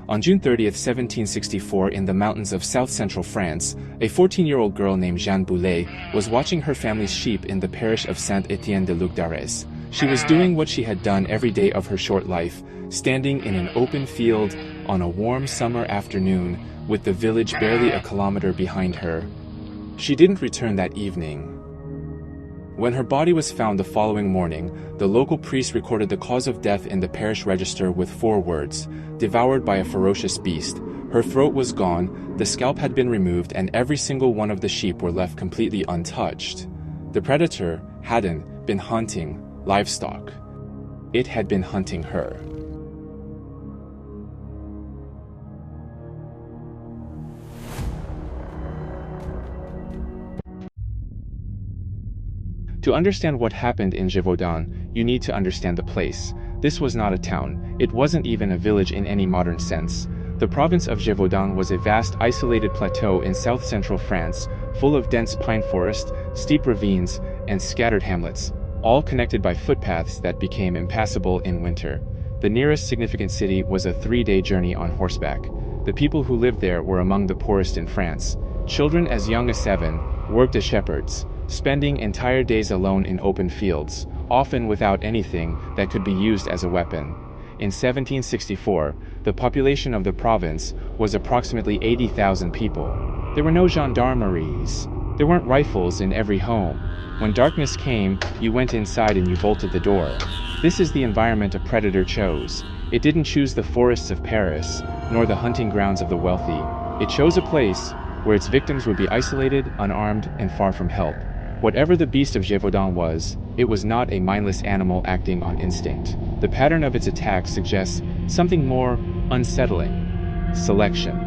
On June 30, 1764, in the mountains of south-central France, a 14-year-old girl named Jean Boule was watching her family's sheep in the parish of Saint-Étienne-de-Luc-d'Arès. She was doing what she had done every day of her short life, standing in an open field on a warm summer afternoon, with the village barely a kilometer behind her. She didn't return that evening. When her body was found the following morning, the local priest recorded the cause of death in the parish register with 4 words: devoured by a ferocious beast. Her throat was gone, the scalp had been removed, and every single one of the sheep were left completely untouched. The predator hadn't been hunting livestock. It had been hunting her. To understand what happened in Gevaudan, you need to understand the place. This was not a town. It wasn't even a village in any modern sense. The province of Gevaudan was a vast isolated plateau in south-central France, full of dense pine forest, steep ravines, and scattered hamlets, all connected by footpaths that became impassable in winter. The nearest significant city was a 3-day journey on horseback. The people who lived there were among the poorest in France. Children as young as 7 worked as shepherds, spending entire days alone in open fields, often without anything that could be used as a weapon. In 1764, the population of the province was approximately 80,000 people. There were no gendarmeries. There weren't rifles in every home. When darkness came, you went inside and you bolted the door. This is the environment a predator chose. It didn't choose the forests of Paris, nor the hunting grounds of the wealthy. It chose a place where its victims would be isolated, unarmed, and far from help. Whatever the Beast of Gevaudan was, it was not a mindless animal acting on instinct. The pattern of its attacks suggests something more unsettling: selection.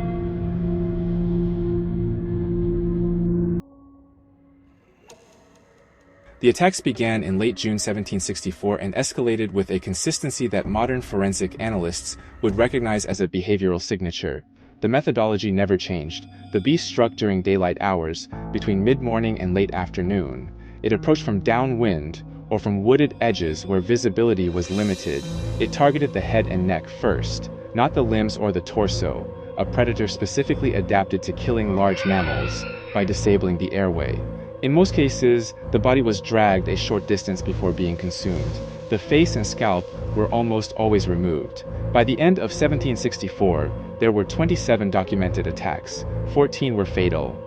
The attacks began in late June 1764 and escalated with a consistency that modern forensic analysts would recognize as a behavioral signature. The methodology never changed. The beast struck during daylight hours, between mid-morning and late afternoon. It approached from downwind, or from wooded edges where visibility was limited. It targeted the head and neck first, not the limbs or the torso, a predator specifically adapted to killing large mammals by disabling the airway. In most cases, the body was dragged a short distance before being consumed. The face and scalp were almost always removed. By the end of 1764, there were 27 documented attacks. 14 were fatal.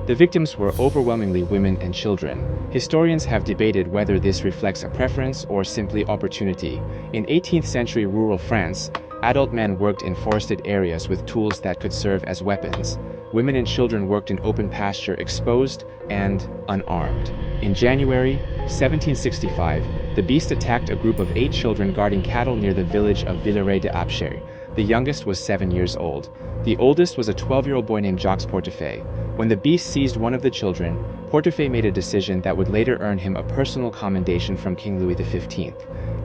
The victims were overwhelmingly women and children. Historians have debated whether this reflects a preference or simply opportunity. In 18th century rural France, adult men worked in forested areas with tools that could serve as weapons. Women and children worked in open pasture, exposed and unarmed. In January 1765, the beast attacked a group of 8 children guarding cattle near the village of Villeray-de-Apcher. The youngest was 7 years old. The oldest was a 12-year-old boy named Jacques Portefeuille. When the beast seized one of the children, Portefeuille made a decision that would later earn him a personal commendation from King Louis XV.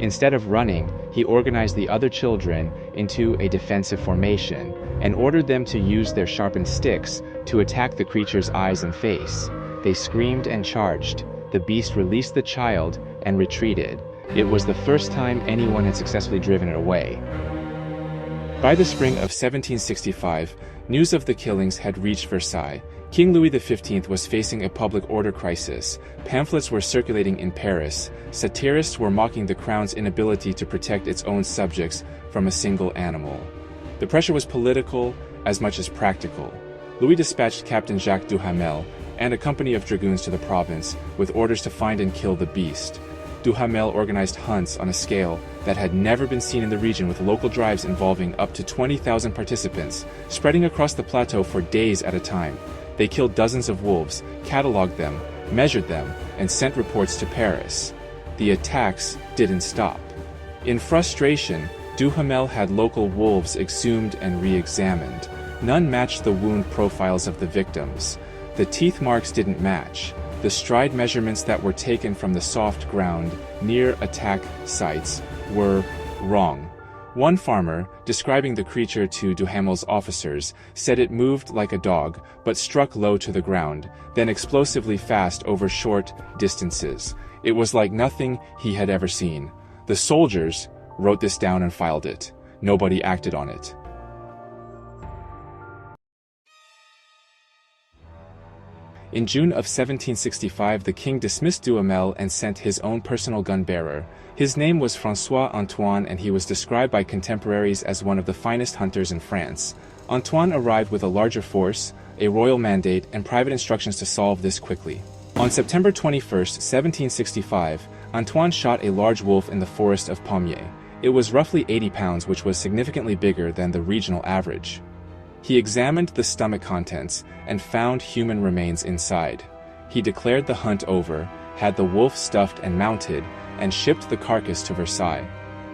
Instead of running, he organized the other children into a defensive formation and ordered them to use their sharpened sticks to attack the creature's eyes and face. They screamed and charged. The beast released the child and retreated. It was the first time anyone had successfully driven it away. By the spring of 1765, news of the killings had reached Versailles. King Louis XV was facing a public order crisis. Pamphlets were circulating in Paris. Satirists were mocking the crown's inability to protect its own subjects from a single animal. The pressure was political as much as practical. Louis dispatched Captain Jacques Duhamel and a company of dragoons to the province with orders to find and kill the beast. Duhamel organized hunts on a scale that had never been seen in the region, with local drives involving up to 20,000 participants, spreading across the plateau for days at a time. They killed dozens of wolves, cataloged them, measured them, and sent reports to Paris. The attacks didn't stop. In frustration, Duhamel had local wolves exhumed and re-examined. None matched the wound profiles of the victims. The teeth marks didn't match. The stride measurements that were taken from the soft ground near attack sites were wrong. One farmer, describing the creature to Duhamel's officers, said it moved like a dog, but struck low to the ground, then explosively fast over short distances. It was like nothing he had ever seen. The soldiers wrote this down and filed it. Nobody acted on it. In June of 1765, the king dismissed Duhamel and sent his own personal gun-bearer. His name was François Antoine, and he was described by contemporaries as one of the finest hunters in France. Antoine arrived with a larger force, a royal mandate, and private instructions to solve this quickly. On September 21, 1765, Antoine shot a large wolf in the forest of Pommier. It was roughly 80 pounds, which was significantly bigger than the regional average. He examined the stomach contents and found human remains inside. He declared the hunt over, had the wolf stuffed and mounted, and shipped the carcass to Versailles.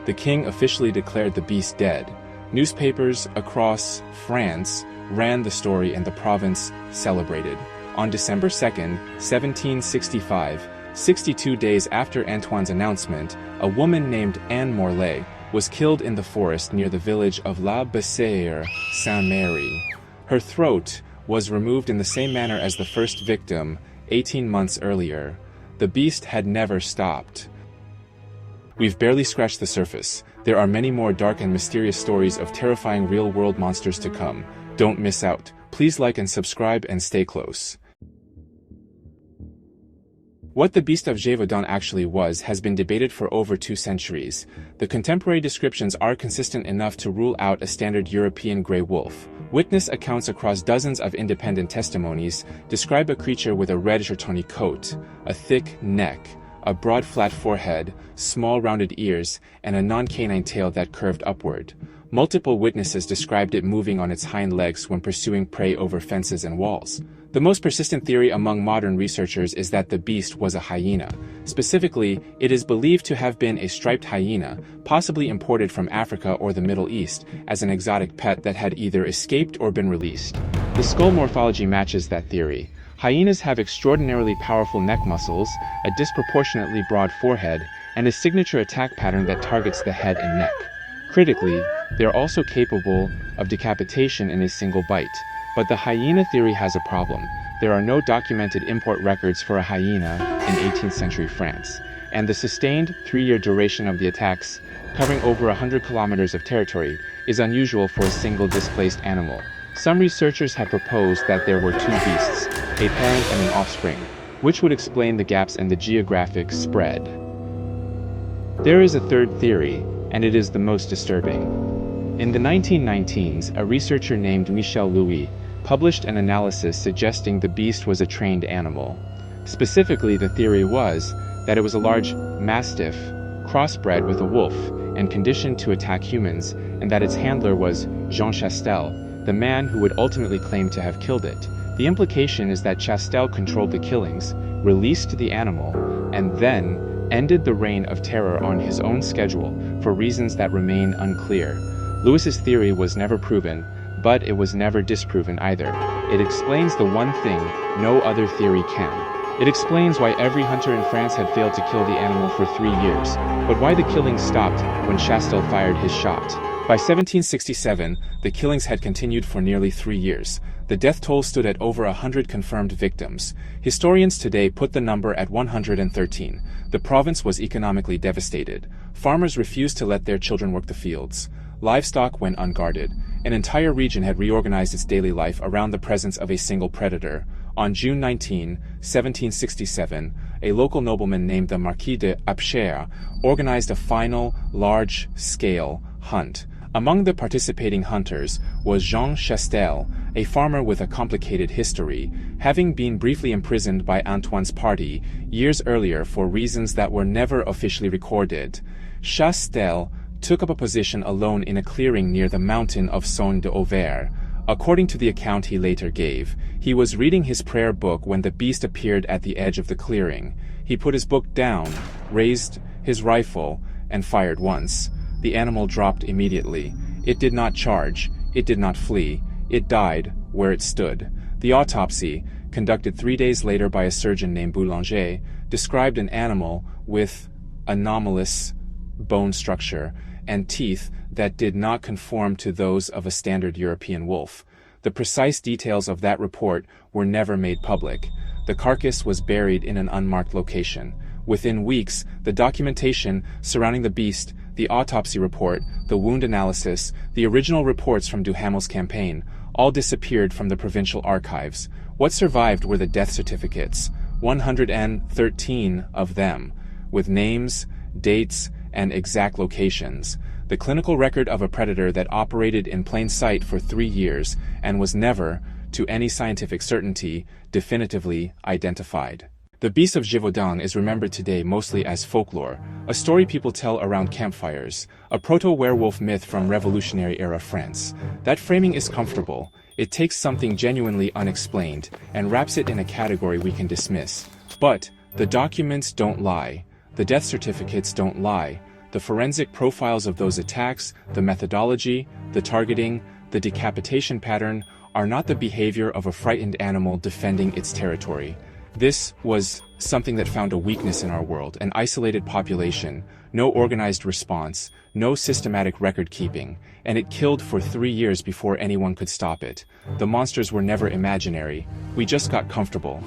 The king officially declared the beast dead. Newspapers across France ran the story and the province celebrated. On December 2, 1765, 62 days after Antoine's announcement, a woman named Anne Morlaix was killed in the forest near the village of La Bessayre-Saint-Mary. Her throat was removed in the same manner as the first victim, 18 months earlier. The beast had never stopped. We've barely scratched the surface. There are many more dark and mysterious stories of terrifying real-world monsters to come. Don't miss out. Please like and subscribe and stay close. What the Beast of Gevaudan actually was has been debated for over 2 centuries. The contemporary descriptions are consistent enough to rule out a standard European grey wolf. Witness accounts across dozens of independent testimonies describe a creature with a reddish or tawny coat, a thick neck, a broad flat forehead, small rounded ears, and a non-canine tail that curved upward. Multiple witnesses described it moving on its hind legs when pursuing prey over fences and walls. The most persistent theory among modern researchers is that the beast was a hyena. Specifically, it is believed to have been a striped hyena, possibly imported from Africa or the Middle East, as an exotic pet that had either escaped or been released. The skull morphology matches that theory. Hyenas have extraordinarily powerful neck muscles, a disproportionately broad forehead, and a signature attack pattern that targets the head and neck. Critically, they are also capable of decapitation in a single bite. But the hyena theory has a problem. There are no documented import records for a hyena in 18th century France, and the sustained 3-year duration of the attacks, covering over 100 kilometers of territory, is unusual for a single displaced animal. Some researchers have proposed that there were 2 beasts, a parent and an offspring, which would explain the gaps in the geographic spread. There is a third theory, and it is the most disturbing. In the 1919s, a researcher named Michel Louis published an analysis suggesting the beast was a trained animal. Specifically, the theory was that it was a large mastiff crossbred with a wolf and conditioned to attack humans, and that its handler was Jean Chastel, the man who would ultimately claim to have killed it. The implication is that Chastel controlled the killings, released the animal, and then ended the reign of terror on his own schedule for reasons that remain unclear. Lewis's theory was never proven, but it was never disproven either. It explains the one thing no other theory can. It explains why every hunter in France had failed to kill the animal for 3 years, but why the killings stopped when Chastel fired his shot. By 1767, the killings had continued for nearly 3 years. The death toll stood at over 100 confirmed victims. Historians today put the number at 113. The province was economically devastated. Farmers refused to let their children work the fields. Livestock went unguarded. An entire region had reorganized its daily life around the presence of a single predator. On June 19, 1767, a local nobleman named the Marquis de Apcher organized a final, large-scale hunt. Among the participating hunters was Jean Chastel, a farmer with a complicated history, having been briefly imprisoned by Antoine's party years earlier for reasons that were never officially recorded. Chastel took up a position alone in a clearing near the mountain of Saône-d'Auvers. According to the account he later gave, he was reading his prayer book when the beast appeared at the edge of the clearing. He put his book down, raised his rifle, and fired once. The animal dropped immediately. It did not charge. It did not flee. It died where it stood. The autopsy, conducted 3 days later by a surgeon named Boulanger, described an animal with anomalous bone structure and teeth that did not conform to those of a standard European wolf. The precise details of that report were never made public. The carcass was buried in an unmarked location. Within weeks, the documentation surrounding the beast the autopsy report, the wound analysis, the original reports from Duhamel's campaign, all disappeared from the provincial archives. What survived were the death certificates, 113 of them, with names, dates, and exact locations. The clinical record of a predator that operated in plain sight for 3 years and was never, to any scientific certainty, definitively identified. The Beast of Gevaudan is remembered today mostly as folklore, a story people tell around campfires, a proto-werewolf myth from Revolutionary-era France. That framing is comfortable. It takes something genuinely unexplained and wraps it in a category we can dismiss. But the documents don't lie. The death certificates don't lie. The forensic profiles of those attacks, the methodology, the targeting, the decapitation pattern are not the behavior of a frightened animal defending its territory. This was something that found a weakness in our world, an isolated population, no organized response, no systematic record-keeping, and it killed for 3 years before anyone could stop it. The monsters were never imaginary. We just got comfortable.